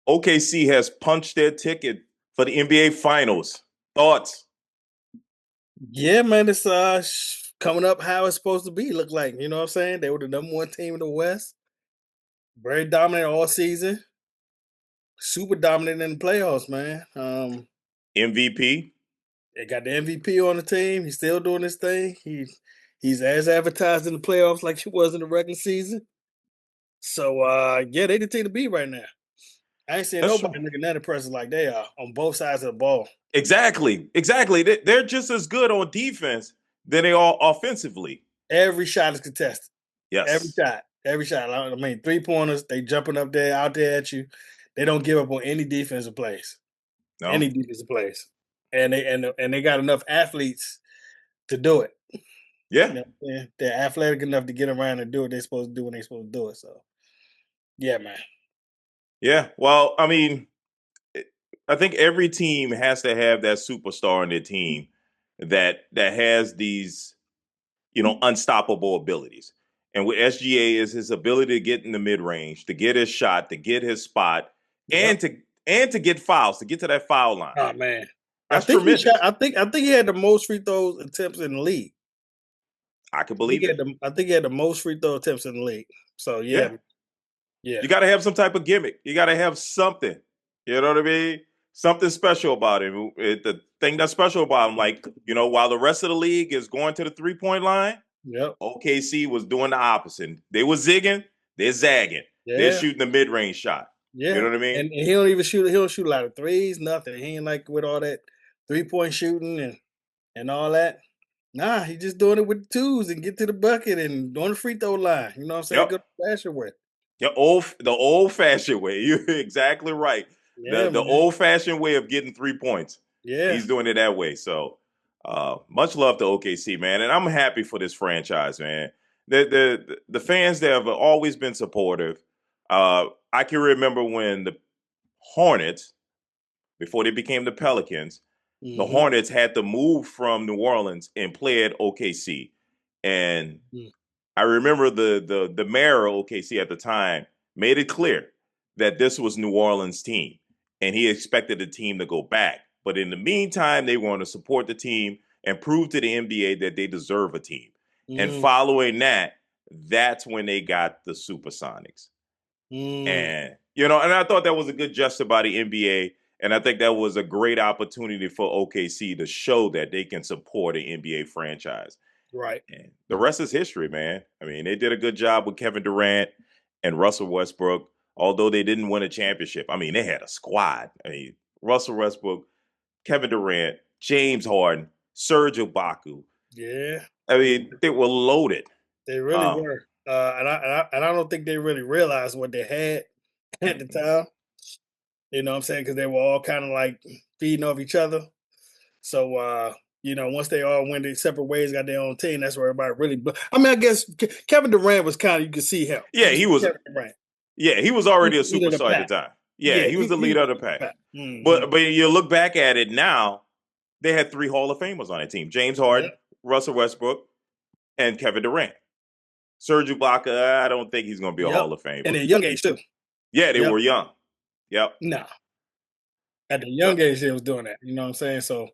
OKC has punched their ticket for the NBA Finals. Thoughts? Yeah, man, it's coming up how it's supposed to be. Look like, you know what I'm saying? They were the number one team in the West, very dominant all season, super dominant in the playoffs, man. MVP? They got the MVP on the team. He's still doing his thing. He's as advertised in the playoffs like he was in the regular season. So yeah, they the team to beat right now. I ain't seen That's true. nobody looking that impressive like they are on both sides of the ball. Exactly. They're just as good on defense than they are offensively. Every shot is contested. Every Yes. shot. Every shot. I mean, 3-pointers, they jumping up there, out there at you. They don't give up on any defensive plays. No. Any defensive plays. And they got enough athletes to do it. Yeah. You know, yeah, they're athletic enough to get around and do what they're supposed to do when they're supposed to do it. So yeah, man. Yeah. Well, I mean, I think every team has to have that superstar on their team that has these, unstoppable abilities. And with SGA is his ability to get in the mid range, to get his shot, to get his spot, and Yep. to get fouls, to get to that foul line. Oh man. I That's think he shot tremendous. I think he had the most free throws attempts in the league. I can believe it. I think he had the most free throw attempts in the league. So Yeah. yeah, yeah. You got to have some type of gimmick. You got to have something. You know what I mean? Something special about him. The thing that's special about him, like, while the rest of the league is going to the 3-point line, Yep. OKC was doing the opposite. They were zigging, they're zagging. They're Yeah. shooting the mid-range shot. You Yeah, know what I mean? and he don't even shoot. He don't shoot a lot of threes. Nothing. He ain't like with all that 3-point shooting and all that. Nah, he just doing it with the twos and get to the bucket and on the free throw line. You know what I'm saying? Yep. Good fashion with. The old fashioned way. You're exactly right. The Yeah, the man. old fashioned way of getting 3 points. Yeah. He's doing it that way. So much love to OKC, man. And I'm happy for this franchise, man. The fans there have always been supportive. I can remember when the Hornets, before they became the Pelicans, the Hmm. Hornets had to move from New Orleans and play at OKC. And I remember the mayor of OKC at the time made it clear that this was New Orleans' team, and he expected the team to go back. But in the meantime, they want to support the team and prove to the NBA that they deserve a team. And Mm, following that, that's when they got the Supersonics. mm, And and I thought that was a good gesture by the NBA, and I think that was a great opportunity for OKC to show that they can support an NBA franchise. right. And the rest is history, man. I mean, they did a good job with Kevin Durant and Russell Westbrook, although they didn't win a championship. I mean, they had a squad. I mean, Russell Westbrook, Kevin Durant, James Harden, Serge Ibaka. Yeah, I mean, they were loaded. they really Um, were. And I don't think they really realized what they had at the time. You know what I'm saying? Because they were all kind of like feeding off each other. So once they all went their separate ways, got their own team, that's where everybody really. I mean, I guess Kevin Durant was kind of you could see him. You yeah, could he see was. Kevin Durant. Yeah, he was He's already a the leader of the superstar at pack. the time. Yeah, Yeah, he was the he leader was of the the pack. pack. Hmm. But you look back at it now, they had 3 Hall of Famers on that team: James Harden, Yep. Russell Westbrook, and Kevin Durant. Serge Ibaka, I don't think he's going to be a Yep. Hall of Famer. And at a young age too. Yeah, they Yep. were young. Yep. No. At the So young age, they was doing that. You know what I'm saying? So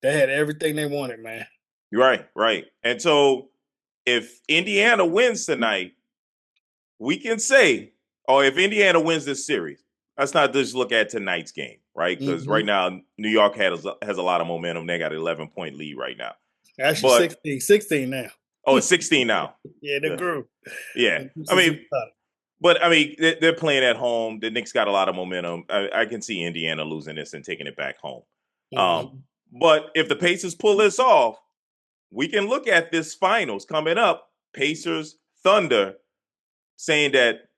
they had everything they wanted, man. right. And so if Indiana wins tonight, we can say, or if Indiana wins this series, let's not just look at tonight's game, right? Because right Hmm. now New York has a lot of momentum. They got an 11-point lead right now. Actually, But 16 now. it's 16 now. Yeah, they Yeah. grew. Yeah. I mean, they're playing at home. The Knicks got a lot of momentum. I can see Indiana losing this and taking it back home. Um, Hmm. but if the Pacers pull this off, we can look at this finals coming up, Pacers, Thunder, saying that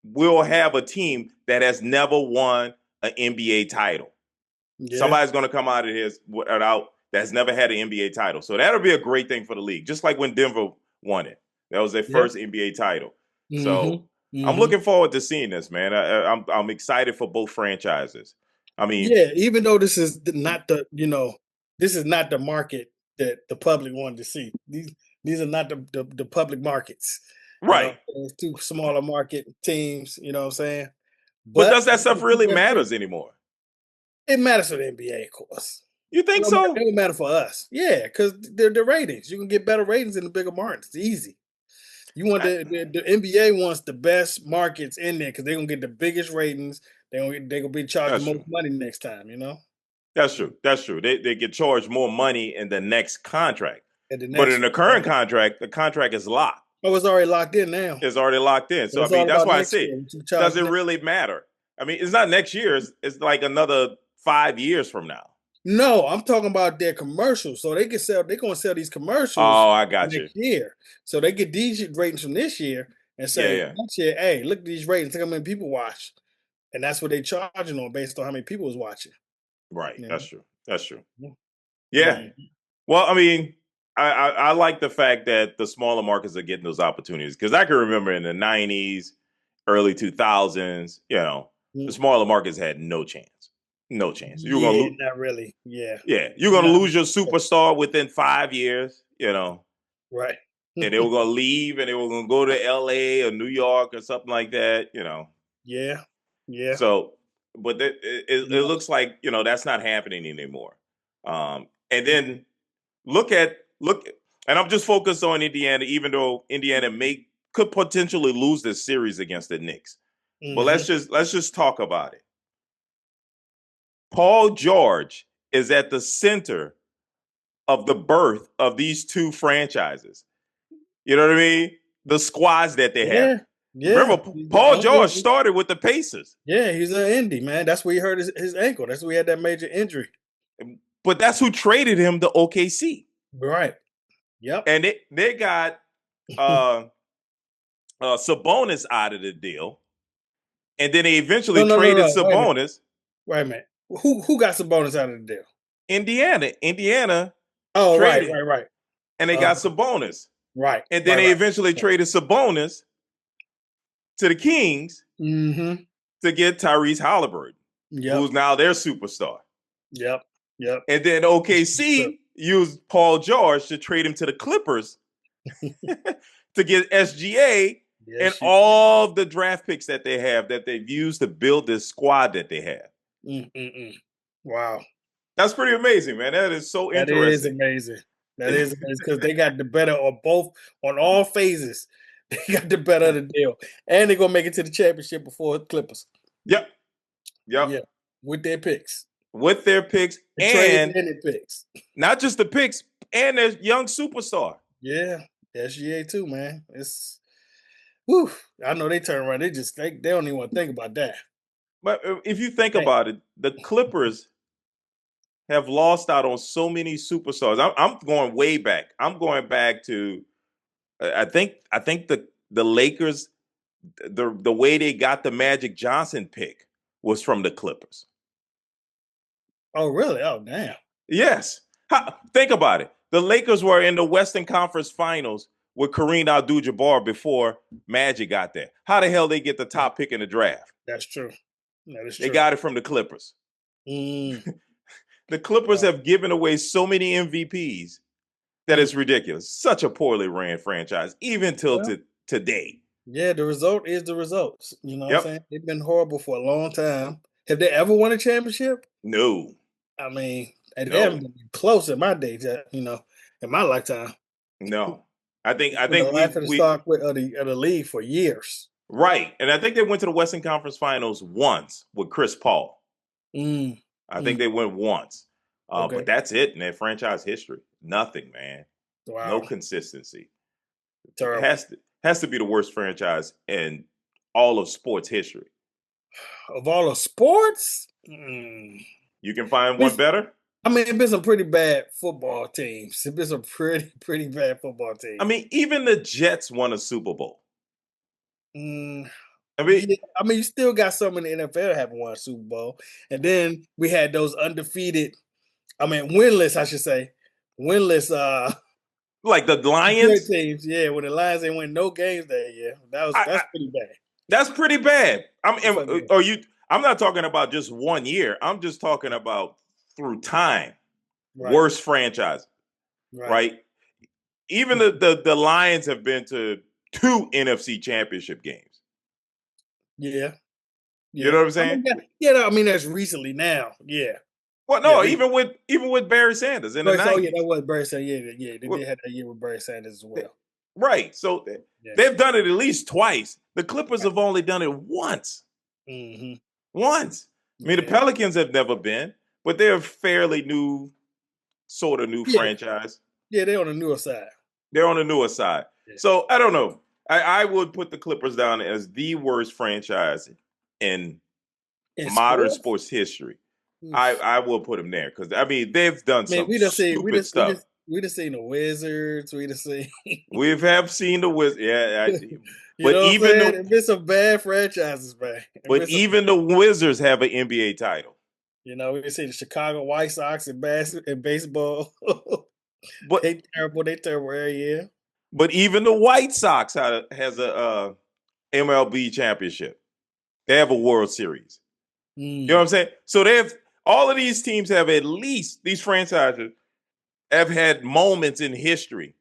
we'll have a team that has never won an NBA title. Yeah. Somebody's going to come out of here without that's never had an NBA title. So that'll be a great thing for the league, just like when Denver won it. That was their Yep. first NBA title. So Hmm. I'm Hmm. looking forward to seeing this, man. I'm excited for both franchises. I mean, Yeah, even though not this is not the market that the public wanted to see. These are not the public markets. You know, right. it's two smaller market teams. You know what I'm saying? But But does that stuff really matters anymore? it matters for the NBA, of course. You think It so? don't matter for us. Yeah, because the ratings. You can get better ratings in the bigger markets. It's easy. You want I, the NBA wants the best markets in there because they're gonna get the biggest ratings. They're gonna be charged the that's most true. money next time. That's true. That's true. They get charged more money in the next contract. At the But in next the current contract, the contract is locked. oh, it's already locked in now. It's already locked in. So So I it's mean, all that's about why I next say, year. What you charge does it really matter? I mean, it's not next year. It's like another 5 years from now. No, I'm talking about their commercials. So they're gonna sell these commercials Oh, I got you. next year. So they get these ratings from this year and Yeah, say yeah. next year, hey, look at these ratings, look how many people watch. And that's what they charging on based on how many people was watching. Right. You That's know? true. That's true. Yeah. Yeah. Mhm. Well, I mean, I like the fact that the smaller markets are getting those opportunities because I can remember in the 90s, early 2000s, the Mm. smaller markets had no chance. No chance. You were going to Yeah, lose. not really. Yeah. Yeah. You're going to Not lose your superstar within 5 years, right. and they were going to leave and they were going to go to LA or New York or something like that. Yeah. Yeah. So, but it No. looks like, that's not happening anymore. And then look, and I'm just focused on Indiana, even though Indiana could potentially lose this series against the Knicks. But Hmm. let's just talk about it. Paul George is at the center of the birth of these two franchises. You know what I mean? The squads that they have. Yeah. Yeah. Remember, Paul George Okay. started with the Pacers, Yeah, he's an indie, man. That's where he hurt his ankle. That's where he had that major injury. but that's who traded him to OKC, Right. Yep. and they got uh, Sabonis out of the deal, and then they eventually No, no, no, traded no. Wait a minute. Sabonis. Wait a minute. Who got some bonus out of the deal? Indiana Oh, right, traded, right, right. and they got Sabonis, Right, and then right, they right. eventually traded Sabonis to the Kings Mm-hmm. to get Tyrese Halliburton, Yep. who's now their superstar. Yep. Yep. And then True. OKC used Paul George to trade him to the Clippers to get SGA and Yes, you did. all the draft picks that they have that they've used to build this squad that they have. Mm-mm-mm. Wow. That's pretty amazing, man. That is so That is interesting. amazing. That is amazing because they got the better of both on all phases. They got the better of the deal. And they're gonna make it to the championship before Clippers. Yep. Yep. Yeah. With their picks. With their picks The trades and and their picks. not just the picks and their young superstar. Yeah. SGA too, man. It's whew. I know they turn around. They don't even want to think about that. But if you think Man. about it, the Clippers have lost out on so many superstars. I'm going way back. I'm going back to I think the Lakers the way they got the Magic Johnson pick was from the Clippers. Oh, really? Oh, damn. Yes. Think about it. The Lakers were in the Western Conference Finals with Kareem Abdul-Jabbar before Magic got there. How the hell they get the top pick in the draft? That's true. That is They true. got it from the Clippers. Mm, The Clippers wow. have given away so many MVPs that Mm. it's ridiculous. Such a poorly ran franchise, even till Well, today. yeah, the result is the results. You know what I'm Yep. saying? They've been horrible for a long time. Have they ever won a championship? No. I mean, and they haven't No. been close in my days, in my lifetime. No. I Been the think life we of the we stock of the league for years. right. And I think they went to the Western Conference Finals once with Chris Paul. Mm, I think mm, they went once. But okay. that's it in their franchise history. Nothing, man. No Wow. consistency. It Terrible. has to be the worst franchise in all of sports history. Of all the sports, mm, You can find one it's- better? I mean, it's been some pretty bad football teams. It's been some pretty bad football I teams. mean, even the Jets won a Super Bowl. Mm, I mean, yeah, I mean, you still got some in the NFL that haven't won a Super Bowl, and then we had those undefeated. I mean, winless, I should say, winless. like the Good Lions, teams. Yeah, when the Lions ain't win no games that year, I that's pretty bad. that's pretty bad. That's like, yeah, Are you? I'm not talking about just 1 year. I'm just talking about through time. right, Worst franchise, right. right? Even the Lions have been to two NFC championship games. Yeah, You know Yeah. what I'm I saying? mean, yeah, I mean, that's recently now. Yeah. Well, Yeah, no, even with Barry Sanders in the Bryce, oh, yeah, that '90s. was Barry Sanders. Yeah, yeah, they Well, did have that year with Barry Sanders as well. right. So Yeah. they've done it at least twice. The Clippers have only done it once. Mhm. Once. I mean, the Yeah. Pelicans have never been, but they're a fairly new, sort of new Yeah. franchise. Yeah, they on the newer side. They're on the newer side. Yeah. So I don't know. I would put the Clippers down as the worst franchise in In modern sports? sports history. I, Oof. I will put them there because I mean they've done Man, some stupid stuff. we done seen the Wizards, we done seen We have seen the Wiz, yeah, you but know what I'm even saying? the There's been some bad franchises, man. There's but been some even the Wizards have an NBA title. you know, we see the Chicago White Sox in baseball. But They terrible every year. but even the White Sox has a MLB championship. They have a World Series. You know what Mm, I'm saying? So they have all of these teams have at least these franchises have had moments in history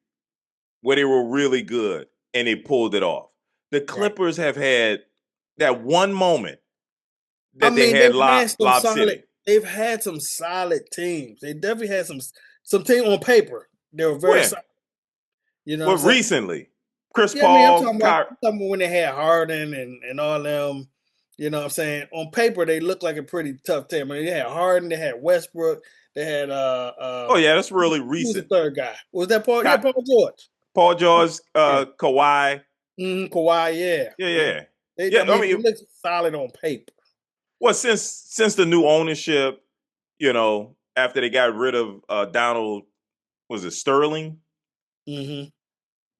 where they were really good and they pulled it off. The right. Clippers have had that one moment I that they mean, had Lob City. they've had some solid teams. They definitely had some team on paper. They were very When? solid. You know what I'm Well, saying? recently, Chris Yeah, I mean, Paul, I'm talking about when they had Harden and all them. You know what I'm saying? On paper, they looked like a pretty tough team. I mean, they had Harden, they had Westbrook, they had oh yeah, that's really who was the recent. third guy? Was that Paul? Yeah, Ky- Paul George. Paul Paul- George, Yeah. Kawhi. Kawhi, yeah. Yeah, You know, yeah, yeah. I I mean, they mean, look solid on paper. well, since the new ownership, after they got rid of Donald, was it Sterling? Hmm.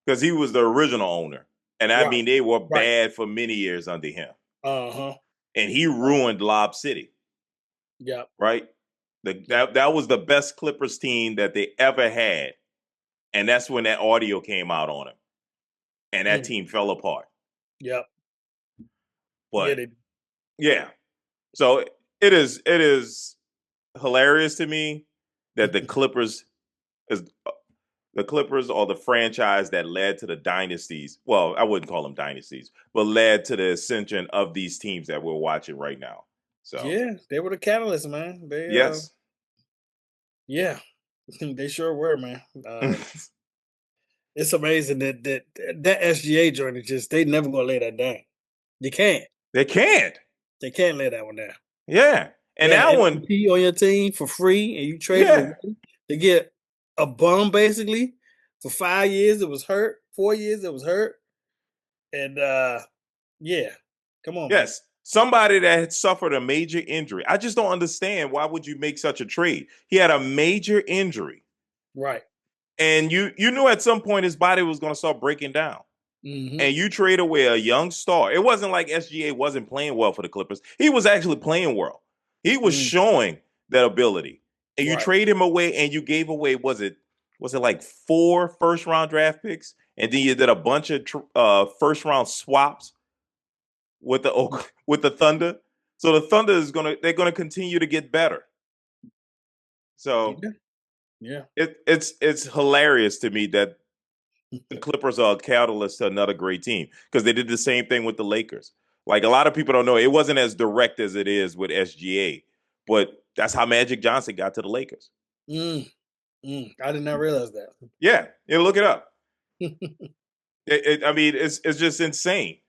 Because he was the original owner, and I Right, mean they were right. bad for many years under him, Uh-huh. and he ruined Lob City. Yep. Right, Yep. that was the best Clippers team that they ever had, and that's when that audio came out on him, and that Mm, team fell apart. yep. Yeah, But they yeah, so it is hilarious to me that is the Clippers are the franchise that led to the dynasties. Well, I wouldn't call them dynasties, but led to the ascension of these teams that we're watching right now. So yeah, they were the catalyst, man. yes, Yeah, they sure were, man. It's amazing that SGA journey just they never gonna lay that down. You can't. they can't. They can't lay that one down. Yeah, You and had that an one, MVP on your team for free, and you traded yeah, away to get a bum basically for 5 years. It was hurt. 4 years. It was hurt. And yeah, come on, man. yes, somebody that had suffered a major injury. I just don't understand why would you make such a trade? He had a major injury, Right. and you knew at some point his body was going to start breaking down. Hmm. And you trade away a young star. It wasn't like SGA wasn't playing well for the Clippers. He was actually playing well. He was Mm, showing that ability. And you right. trade him away and you gave away was it like 4 first round draft picks and then you did a bunch of first round swaps with the with the Thunder. So the Thunder they're going to continue to get better. So Yeah. Yeah. it's hilarious to me that the Clippers are a catalyst to another great team because they did the same thing with the Lakers. Like a lot of people don't know, it wasn't as direct as it is with SGA, but that's how Magic Johnson got to the Lakers. Mm, I did not realize that. Yeah, look it up. I mean, it's just insane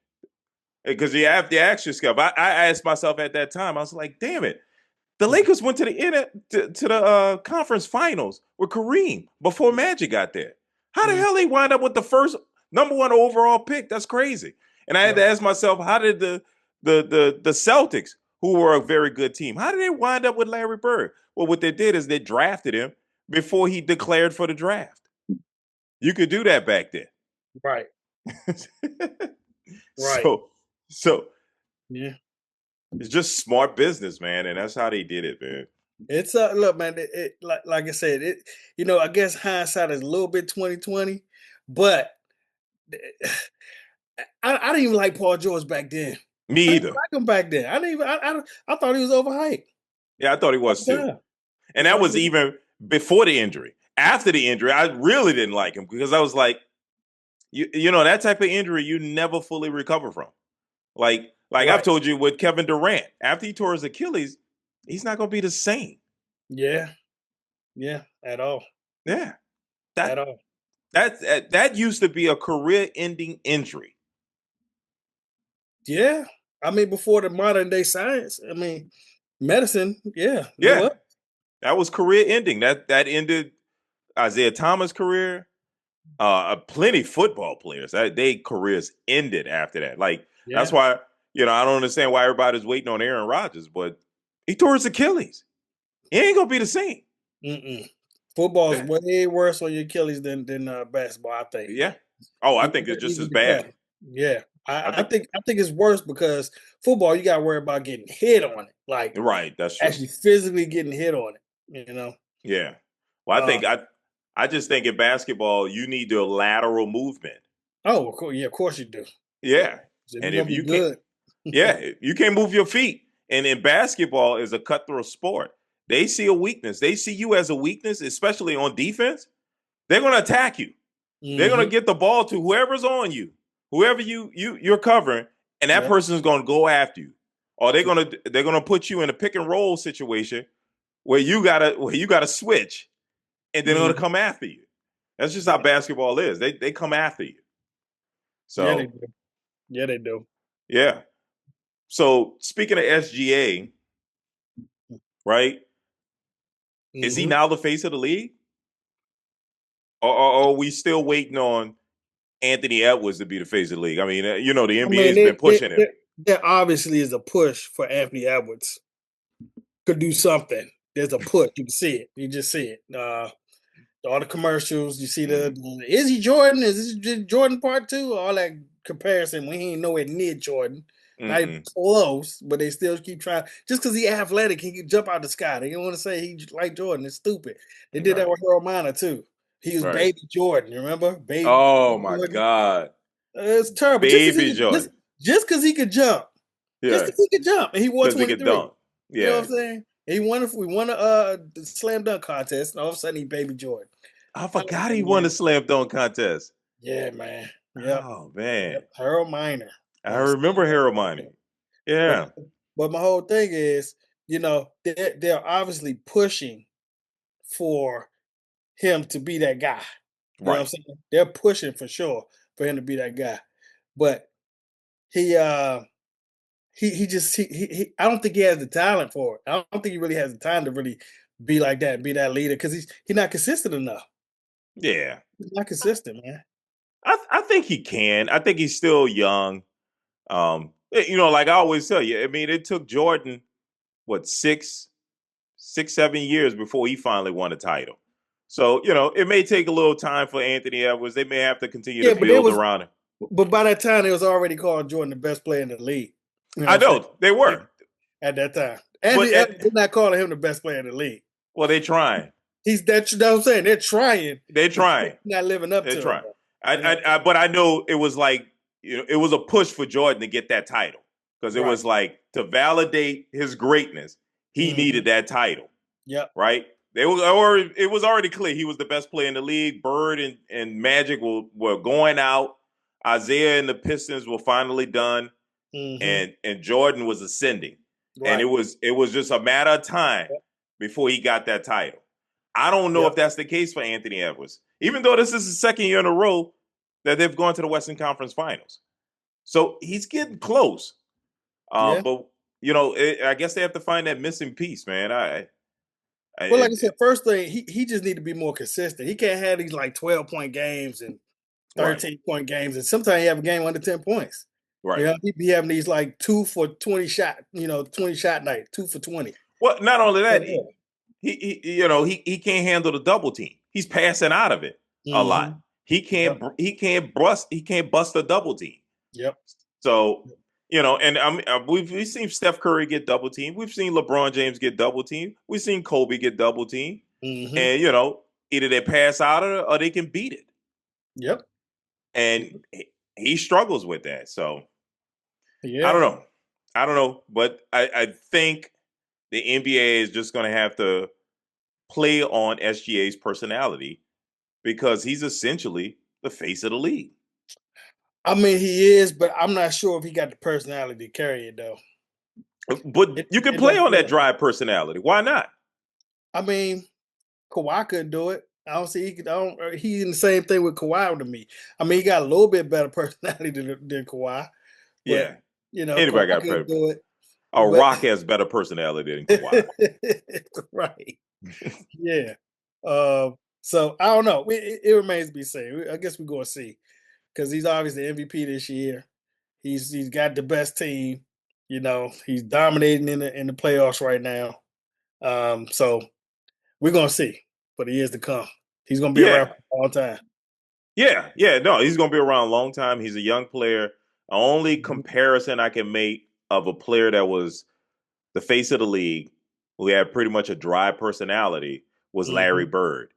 because you have to ask yourself. I asked myself at that time, I was like, damn it, the Mm, Lakers went to the conference finals with Kareem before Magic got there. How the mm, hell they wind up with the first number one overall pick? That's crazy. And I had to right. ask myself, how did the Celtics, who were a very good team, how did they wind up with Larry Bird? Well, what they did is they drafted him before he declared for the draft. You could do that back then. Right. Right. so so Yeah. it's just smart business, man, and that's how they did it, man. It's look, man. Like I said, I guess hindsight is a little bit 2020, but I didn't even like Paul George back then. Me I didn't either. like him back then. I didn't even. I thought he was overhyped Yeah, I thought he all was the too. time. And that I was mean, even before the injury. After the injury, I really didn't like him because I was like, that type of injury you never fully recover from. Like I've Right. told you with Kevin Durant, after he tore his Achilles, he's not going to be the same. Yeah. Yeah. At all. Yeah, At that all. that used to be a career-ending injury. Yeah. I mean, before the modern day science, I mean, medicine, yeah, it was. Yeah, that was career-ending. That ended Isaiah Thomas' career. Plenty football players that they careers ended after that. Like that's Yeah. why I don't understand why everybody's waiting on Aaron Rodgers, but he tore his Achilles. He ain't gonna be the same. Mm-mm. Football is Yeah, way worse on your Achilles than basketball, I think. yeah. Oh, I Even think it's just even as the cut. bad. Yeah. I I think think I think it's worse because football, you gotta worry about getting hit on it, like right. That's true. actually physically getting hit on it, you know? Yeah. Well, Uh, I just think in basketball you need the lateral movement. oh, of course, yeah, of course you do. Yeah, If and you're if gonna be you can't, good. yeah, you can't move your feet. And in basketball is a cutthroat sport. They see a weakness. They see you as a weakness, especially on defense. They're going to attack you. They're going to Mhm. get the ball to whoever's on you, whoever you're covering, and that Yep. person is going to go after you. Or they're gonna put you in a pick and roll situation where you gotta switch, and then they're gonna Mhm. come after you. That's just how Yeah. basketball is. They come after you. Yeah, they So do. Yeah, they do. yeah. So speaking of SGA, right? Is he Mhm. now the face of the league, or are we still waiting on Anthony Edwards to be the face of the league? I mean, the I NBA mean, has been pushing him. there obviously is a push for Anthony Edwards to do something. There's a push. You can see it. You just see it. All the commercials, you see Mm-hmm. is he Jordan? Is this Jordan part two? All that comparison when he ain't nowhere near Jordan. Not even Mm-mm. close, but they still keep trying. Just because he athletic, he can jump out the sky. They don't want to say he like Jordan. It's stupid. They did that Right. with Harold Miner too. He was Right. baby Jordan, you remember? Baby Oh my Jordan. God. It's terrible. Baby Jordan. Just because he could jump. Just Yeah. because he could jump. And he won Because he could 23. dunk. You know Yeah. what I'm saying? We won a the slam dunk contest, and all of a sudden he baby Jordan. I Oh, forgot he won man. the slam dunk contest. Yeah, man. Yep. Oh man. Yep. Harold Miner. I And remember Harold Money. but Yeah. but my whole thing is, they're obviously pushing for him to be that guy. You know what I'm Right. saying? They're pushing for sure for him to be that guy. But he he just he I don't think he has the talent for it. I don't think he really has the time to really be like that, be that leader because he's not consistent enough. Yeah. He's not consistent, man. I think he can. I think he's still young. Like I always tell you, I mean, it took Jordan what 7 years before he finally won a title. So, it may take a little time for Anthony Edwards. They may have to continue to Yeah, but there build was around him. but by that time, they was already calling Jordan the best player in the league. You know what I I'm saying? know they were, At that time. but Anthony Evans, they're not calling him the best player in the league. they're trying. That's what I'm saying. They're trying, They're but he's trying. not living up They're to it. trying. Though. You know? But I know it was like it was a push for Jordan to get that title because it Right. was like to validate his greatness, he Hmm. needed that title, Yep. right? It was already clear he was the best player in the league. Bird and Magic were going out. Isaiah and the Pistons were finally done, Hmm. and Jordan was ascending, and it Right. was it was just a matter of time Yep. before he got that title. I don't know if Yep. that's the case for Anthony Edwards, even though this is the second year in a row that they've gone to the Western Conference Finals. So he's getting close. Yeah. But I guess they have to find that missing piece, man. Well, like I said, first thing he just need to be more consistent. He can't have these like 12-point games and Right, 13-point games, and sometimes he have a game under 10 points. right. He be having these like 2 for 20 shot, 20 shot night, 2 for 20. Well, not only that, Oh, yeah. he can't handle the double team. He's passing out of it a lot. Mhm. He Yep. can't bust a double team. Yep. So, and we've seen Steph Curry get double teamed. We've seen LeBron James get double teamed. We've seen Kobe get double teamed. Mhm. And, either they pass out of it or they can beat it. Yep. And he struggles with that. So I don't Yeah. know. I don't know. But I think the NBA is just going to have to play on SGA's personality because he's essentially the face of the league. I mean, he is, but I'm not sure if he got the personality to carry it though. But you can It play don't on feel that like it. drive personality. Why not? I mean, Kawhi couldn't do it. I don't see he could. I don't. He's in the same thing with Kawhi to me. I mean, he got a little bit better personality than Kawhi, but Yeah. Kawhi Anybody got couldn't better? do it. A But Rock has better personality than Kawhi. right, yeah. So I don't know. It remains to be seen. I guess we're gonna see because he's obviously the MVP this year. He's got the best team. He's dominating in the playoffs right now. So we're gonna see for the years to come. He's gonna be around Yeah. for a long time. Yeah. No, he's going to be around a long time. He's a young player. The only Mhm, comparison I can make of a player that was the face of the league, who had pretty much a dry personality, was Larry mhm. Bird.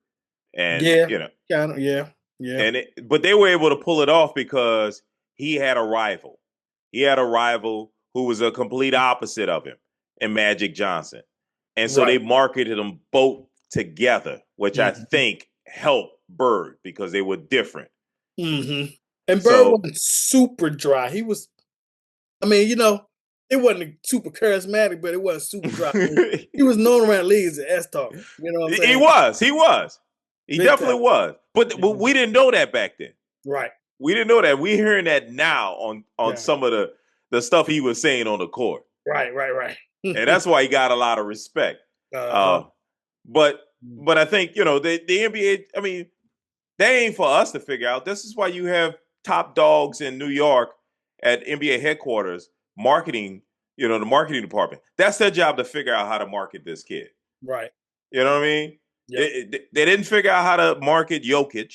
And, Yeah, kind of. Yeah, yeah. but they were able to pull it off because he had a rival. He had a rival who was a complete opposite of him, and Magic Johnson. And so they Right. marketed them both together, which I Mhm, think helped Bird because they were different. mhm. And Bird So wasn't super dry. He was. I mean, it wasn't super charismatic, but it wasn't super dry. I mean, he was known around the league as an S talker. You know what I'm he saying? was, he Big time. definitely was. But Mhm. we didn't know that back then. Right. We didn't know that. We hearing that now on Yeah. some of the stuff he was saying on the court. Right. Right. Right. And that's why he got a lot of respect. Uh-huh. Uh, but Mm. but I think the NBA. I mean, that ain't for us to figure out. This is why you have top dogs in New York at NBA headquarters marketing. The marketing department. That's their job to figure out how to market this kid. Right. You know what I mean? Yep. They didn't figure out how to market Jokic,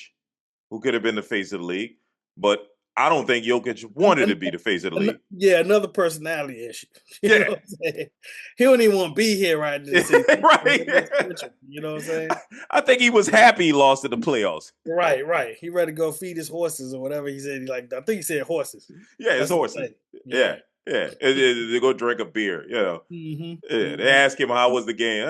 who could have been the face of the league, but I don't think Jokic An- wanted an- to be the face of the league. yeah, another personality issue. You know Yeah, what I'm saying? He don't even want to be here right this season. right. Let's switch him. You know what I'm saying? I think he was happy he lost in the playoffs. Right, right. He ready to go feed his horses or whatever he said. I think he said horses. Yeah, it's That's what he horses. said. Yeah. Yeah, yeah. They go drink a beer. Hmm. Yeah. They Hmm. ask him how was the game.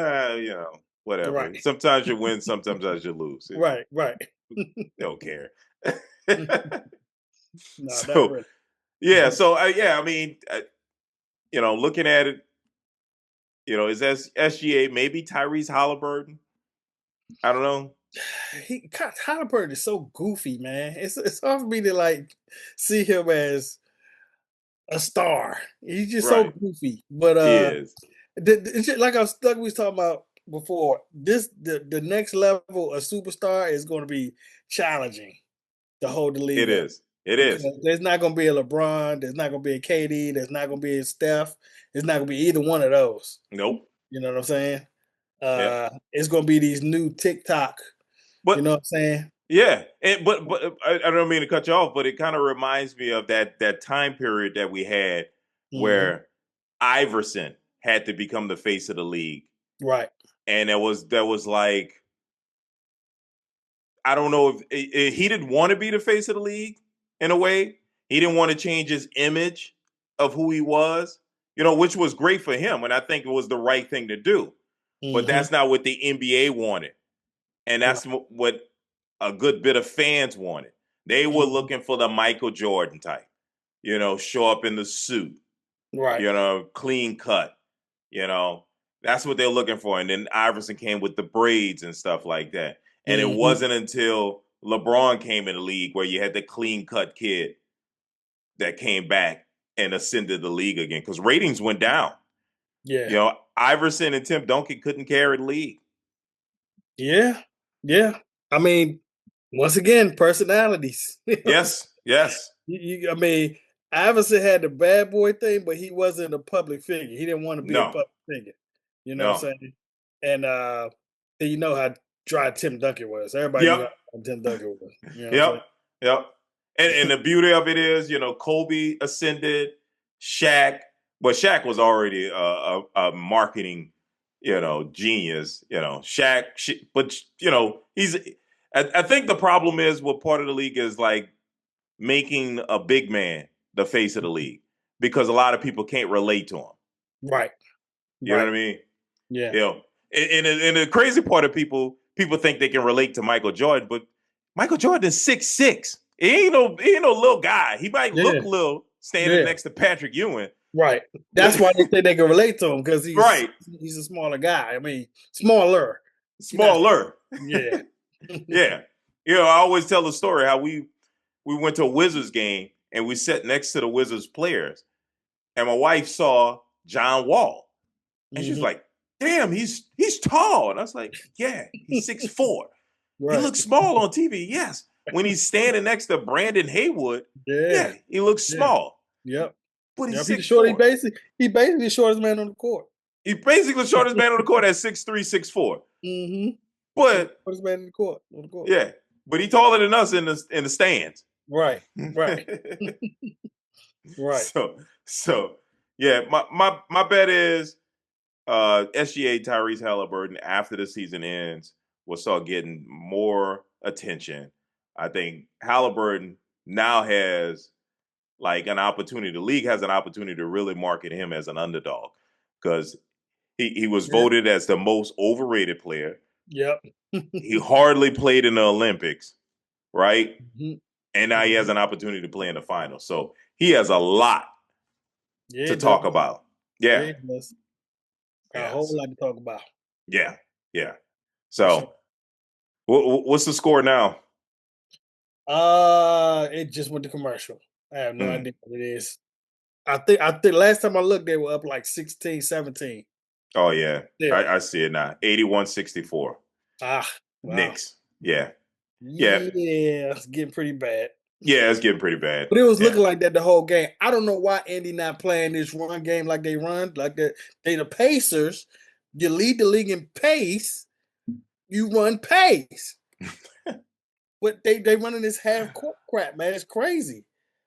Whatever. Right. Sometimes you win, sometimes you lose. Right. Right. They don't care. No, not So really. yeah, so yeah, I mean, looking at it, is that SGA maybe Tyrese Halliburton? I don't know. Tyler Perry is so goofy, man. It's hard for me to see him as a star. He's just so Right. goofy. But He is. it's just like we was talking about before. The next level of superstar is going to be challenging to hold the It league up is. It because is. there's not going to be a LeBron, there's not going to be a KD, there's not going to be a Steph. It's not going to be either one of those. Nope. You know what I'm saying? Yeah. It's going to be these new TikTok. You But know what I'm saying? yeah, but I don't mean to cut you off, but it kind of reminds me of that time period that we had Hmm. where Iverson had to become the face of the league, Right. and there was like I don't know if he didn't want to be the face of the league in a way. He didn't want to change his image of who he was, which was great for him, and I think it was the right thing to do. But Hmm. that's not what the NBA wanted. And Right. that's what a good bit of fans wanted. They were Mhm. looking for the Michael Jordan type, show up in the suit, Right. clean cut, you know. That's what they're looking for. And then Iverson came with the braids and stuff like that. And it Mhm. wasn't until LeBron came in the league where you had the clean cut kid that came back and ascended the league again because ratings went down. Yeah. Iverson and Tim Duncan couldn't carry the league. Yeah. Yeah. I mean, once again, personalities. You know what I'm saying? Yes, yes. I mean, Iverson had the bad boy thing, but he wasn't a public figure. He didn't want to be a No, public figure. You know what no. I'm saying? And you know how dry Tim Duncan was. Everybody knew Yep. how Tim Duncan was. You know what I'm saying? Yep. Yep. And the beauty of it is, Kobe ascended, Shaq, but Shaq was already a marketing, genius. But he's. I think the problem is what part of the league is like making a big man the face of the league because a lot of people can't relate to him. Right. You know what Right. I mean? Yeah. And the crazy part of people think they can relate to Michael Jordan, but Michael Jordan is 6'6". he ain't no little guy. He might Yeah, look little standing yeah, next to Patrick Ewing. right. That's But why they say they can relate to him because right. he's a smaller guy. I mean, smaller. He's not. Smaller. Yeah. Yeah. I always tell the story how we went to a Wizards game and we sat next to the Wizards players. And my wife saw John Wall. And she's like, damn, he's tall. And I was like, yeah, he's 6'4". He Right. looks small on TV. Yes. When he's standing next to Brandon Haywood, Yeah. yeah, he looks Yeah. small. Yep. But he's Yep. He's 6'4". he basically the shortest man on the court. He basically the shortest man on the court at 6'3", 6'4". Mm-hmm. But Shortest man in the court. On the court. yeah, but he's taller than us in the stands. Right. Right. Right. So yeah, my bet is SGA Tyrese Halliburton after the season ends will start getting more attention. I think Halliburton now has like an opportunity. The league has an opportunity to really market him as an underdog because he was voted as the most overrated player. Yep. He hardly played in the Olympics, right? Mm-hmm. And now he has an opportunity to play in the finals. So he has a lot to talk about. Yeah. Yeah, he does. A Yes. whole lot to talk about. Yeah. Yeah. So what's the score now? It just went to commercial. I have no idea what it is. I think last time I looked, they were up like 16, 17. Oh yeah. Yeah. I see it now. 81-64. Wow. Knicks. Yeah. Yeah, it's getting pretty bad. Yeah, it's getting pretty bad. But it was looking like that the whole game. I don't know why Indy not playing this run game like they run, like they the Pacers. You lead the league in pace, you run pace. But they running this half court crap, man. It's crazy.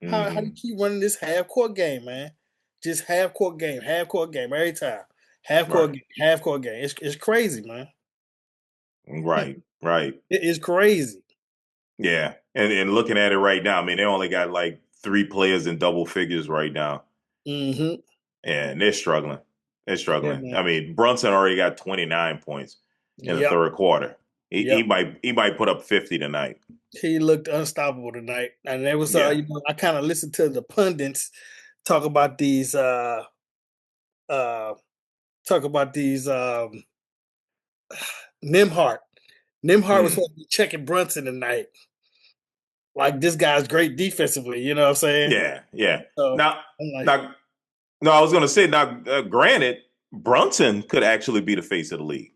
How do you keep running this half court game, man? Just half court game every time. Half court game. It's crazy, man. Right. It is crazy. Yeah. And looking at it right now, I mean, they only got like 3 players in double figures right now. Mm-hmm. And they're struggling. Yeah, I mean, Brunson already got 29 points in the third quarter. He might put up 50 tonight. He looked unstoppable tonight. And there was I kind of listened to the pundits talk about these Nimhart. Nimhart was supposed to be checking Brunson tonight. Like, this guy's great defensively, you know what I'm saying? Yeah. So, Now, I was going to say, granted, Brunson could actually be the face of the league.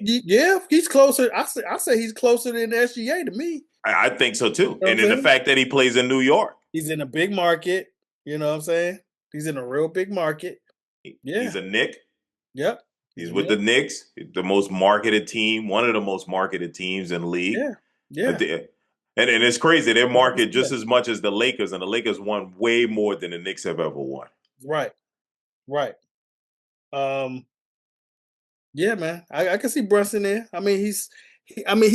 Yeah, he's closer. I say he's closer than SGA to me. I think so too. You know and then the fact that he plays in New York. He's in a big market. You know what I'm saying? He's in a real big market. Yeah. He's a Knick. Yep. He's with the Knicks, the most marketed team, one of the most marketed teams in the league. Yeah. And it's crazy. They're marketed just as much as the Lakers, and the Lakers won way more than the Knicks have ever won. Right. Yeah, man. I can see Brunson there. I mean, he's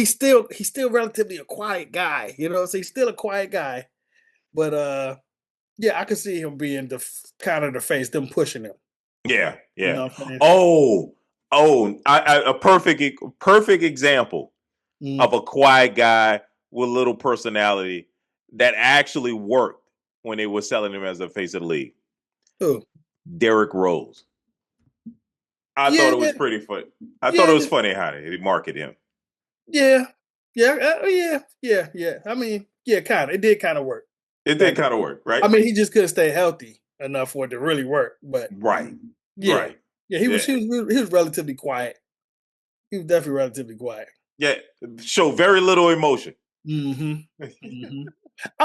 still relatively a quiet guy. You know, so he's still a quiet guy. But yeah, I can see him being the kind of the face, them pushing him. Yeah. You know what I'm saying? A perfect example of a quiet guy with little personality that actually worked when they were selling him as a face of the league. Who? Derrick Rose. I thought it was pretty funny. I thought it was funny how they market him. Yeah. I mean, kind of. It did kind of work. It did kind of work, right? I mean, he just couldn't stay healthy enough for it to really work. But yeah, he was relatively quiet. He was definitely relatively quiet. Yeah, show very little emotion. I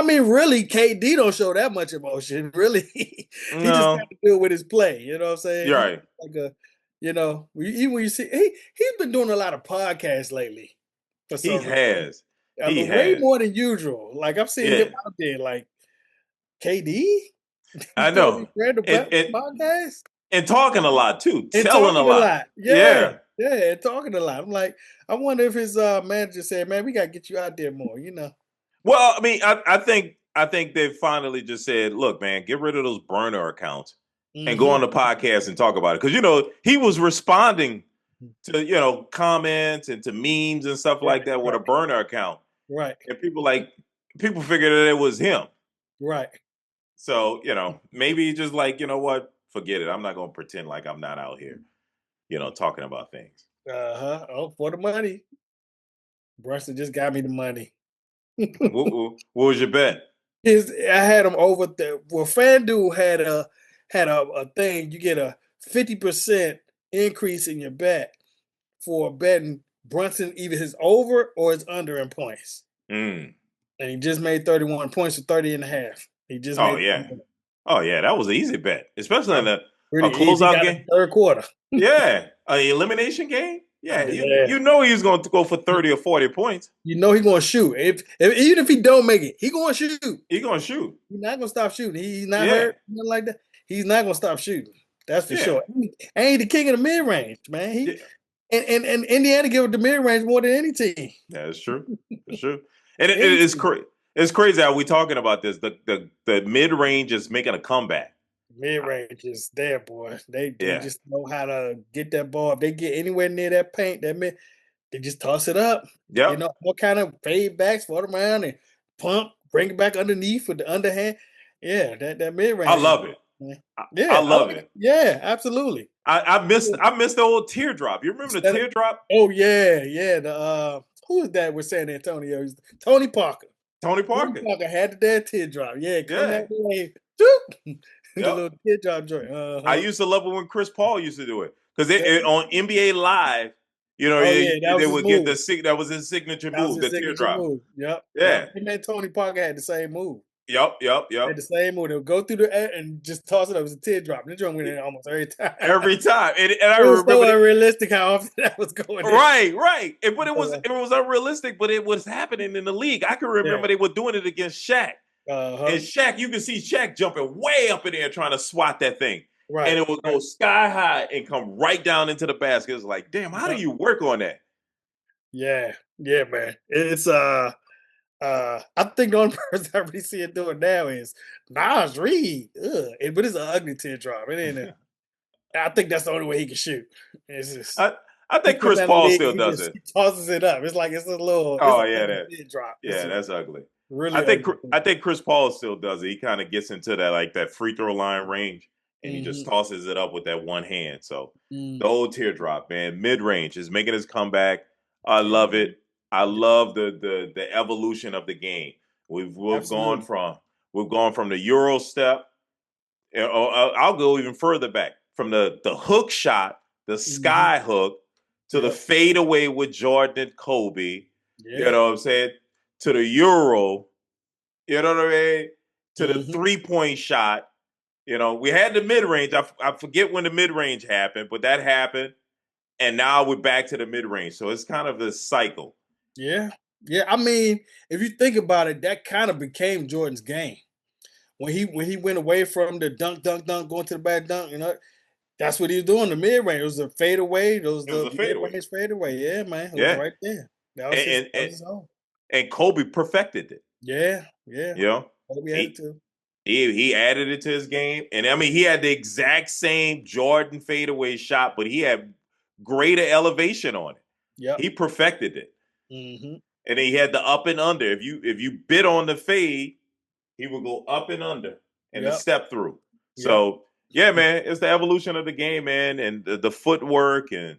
mean, really, KD don't show that much emotion. Really, he just got to deal with his play. You know what I'm saying? You're right. Like even when you see he's been doing a lot of podcasts lately. He has. Way more than usual. Like, I'm seeing him out there, like, KD. I know. Podcast and talking a lot too. And telling a lot. Yeah, and talking a lot. I'm like, I wonder if his manager said, "Man, we got to get you out there more." You know. Well, I mean, I think they finally just said, "Look, man, get rid of those burner accounts and go on the podcast and talk about it." Because he was responding to comments and to memes and stuff like that with a burner account. Right. And people figured that it was him. Right. So, maybe just like, you know what? Forget it. I'm not going to pretend like I'm not out here, talking about things. Uh-huh. Oh, for the money. Brunson just got me the money. What was your bet? I had him over there. Well, FanDuel had a thing. You get a 50% increase in your bet for betting Brunson either his over or his under in points. Mm. And he just made 31 points for 30 and a half. He just Oh, made yeah. Oh, yeah. That was an easy bet, especially in a pretty easy. He closeout got it game. in the third quarter. Yeah. An elimination game. Yeah. You, Yeah. you know he's going to go for 30 or 40 points. You know he's gonna shoot. If even if he don't make it, he gonna shoot. He's going to shoot. He's not gonna stop shooting. He's not Yeah. hurt, nothing like that. He's not gonna stop shooting. That's for Yeah. sure. Ain't the king of the mid range, man. Yeah. And Indiana give it the mid range more than any team. Yeah, it's true. It's true. And Any it's team. it's crazy how we talking about this. The mid range is making a comeback. Mid range is there, boy. They Yeah. just know how to get that ball. If they get anywhere near that paint, they just toss it up. They Yep. know what kind of fade backs, float around and pump, bring it back underneath with the underhand. Yeah, that mid I range is love it. I yeah, I love like it. it. Yeah, absolutely. I missed the old teardrop. You remember the Instead of, teardrop? oh yeah. The who is that with San Antonio? Tony Parker. Tony Tony Parker. Parker had the damn teardrop. Yeah, come Yeah. that way. Choop. The Yep. little teardrop joint. I Uh-huh. used to love it when Chris Paul used to do it because Yeah. on NBA Live, Oh yeah, that they was his would get move. that was his signature That was move, his the signature teardrop. move. Yep. Yeah. Him and Tony Parker had the same move. Yep. Had the same move. They'll go through the air and just toss it up as a teardrop. The joint went in almost every time. Every time, and I It was so remember that. unrealistic how often that was going in. Right. But it was unrealistic, but it was happening in the league. I can Yeah. remember they were doing it against Shaq. Uh-huh. And Shaq, you can see Shaq jumping way up in there trying to swat that thing. Right. And it would go sky high and come right down into the basket. It's like, damn, how do you work on that? Yeah, man. It's I think the only person I really see it doing now is Nas Reed. But it's an ugly teardrop. It ain't. I think that's the only way he can shoot. It's just I he think comes Chris down the Paul league still and does it. he tosses it up. It's like it's Oh an yeah, ugly teardrop. It's that's ugly. really ugly. I think Chris Paul still does it. He kind of gets into that like that free throw line range, and he just Mm-hmm. tosses it up with that one hand. So Mm. the old teardrop, man, mid range is making his comeback. I love Yeah, it. I love the evolution of the game. We've gone absolutely. from the Euro step. I'll go even further back from the hook shot, the Mm-hmm. sky hook, to the Yep. fadeaway with Jordan and Kobe. You Yeah. know what I'm saying? To the Euro. You know what I mean? To the Mm-hmm. 3-point shot. We had the mid range. I forget when the mid range happened, but that happened. And now we're back to the mid range. So it's kind of this cycle. Yeah. Yeah. I mean, if you think about it, that kind of became Jordan's game. When he went away from the dunk, going to the back dunk, that's what he was doing. The mid range. It was a fadeaway. Those It was the a mid fadeaway. range fadeaway. Yeah, man. It was Yeah. right there. That was his And that and, was his home. and Kobe perfected it. Yeah, yeah. You know? We had it He too. he added it to his game. And I mean, he had the exact same Jordan fadeaway shot, but he had greater elevation on it. Yep. He perfected it. Mm-hmm. And then he had the up and under. If you bit on the fade, he would go up and under and the Yep. step through. Yep. So yeah, man, it's the evolution of the game, man, and the footwork and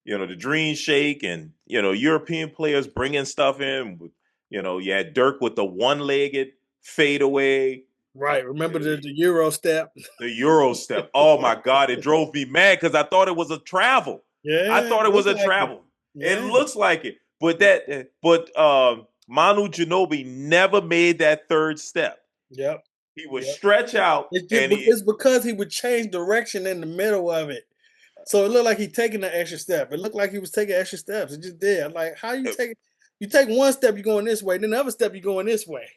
the dream shake and European players bringing stuff in. You had Dirk with the one-legged fadeaway, Right. Remember the Euro step? the Euro step. Oh my God, it drove me mad because I thought it was a travel. I Yeah, thought it was looks a like it. travel. It Yeah. looks like it, but Manu Ginobili never made that third step. Yep. He would Yep. stretch out, and It's because he would change direction in the middle of it. So it looked like he taking an extra step. It looked like he was taking extra steps. It just did. I'm like, how you take one step, you're going this way, then the other step, you're going this way.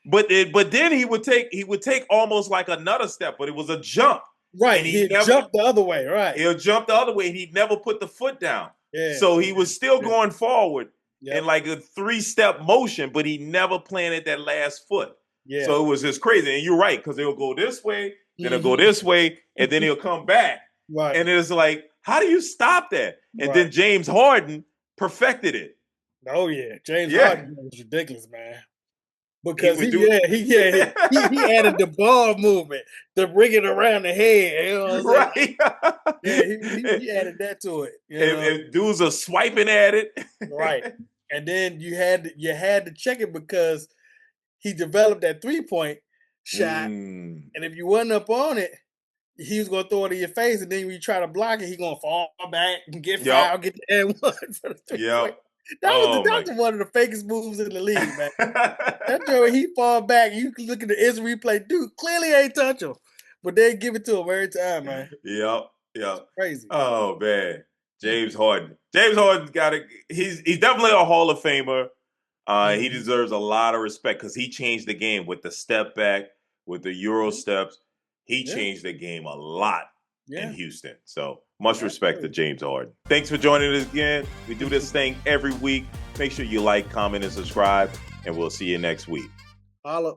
but then he would take almost like another step, but it was a jump. Right. And He jumped the other way. Right. He'll jump the other way, and he never put the foot down. Yeah. So he was still Yeah. going forward Yep. in like a 3-step motion, but he never planted that last foot. Yeah. So it was just crazy. And you're right, because he'll go this way, then he'll go Mhm. this way, and then he'll come back. Right. And it's like, how do you stop that? And then Right. James Harden perfected it. Oh yeah. James Yeah. Harden was ridiculous, man. because would he do yeah he added the ball movement to bring it around the head. You know what I'm saying? right. Yeah, he added that to it. You know, If dudes are swiping at it. right. And then you had to check it because he developed that 3-point shot, Mm, and if you wasn't up on it, he was gonna throw it in your face, and then when you try to block it, he gonna fall back and get yep. fouled, get the and one for the 3-point. Yep. That Oh my. was one of the fakest moves in the league, man. That joint he fall back, you can look at the instant replay, dude clearly ain't touch him, but they give it to him every time, man. Yep. Yep. Crazy. Oh man. James Harden. James Harden got it. He's definitely a Hall of Famer. He Mhm. deserves a lot of respect because he changed the game with the step back, with the Euro Mhm. steps. He Yeah, changed the game a lot in yeah, Houston. So much respect to absolutely. James Harden. Thanks for joining us again. We do this thing every week. Make sure you like, comment, and subscribe, and we'll see you next week. Holla.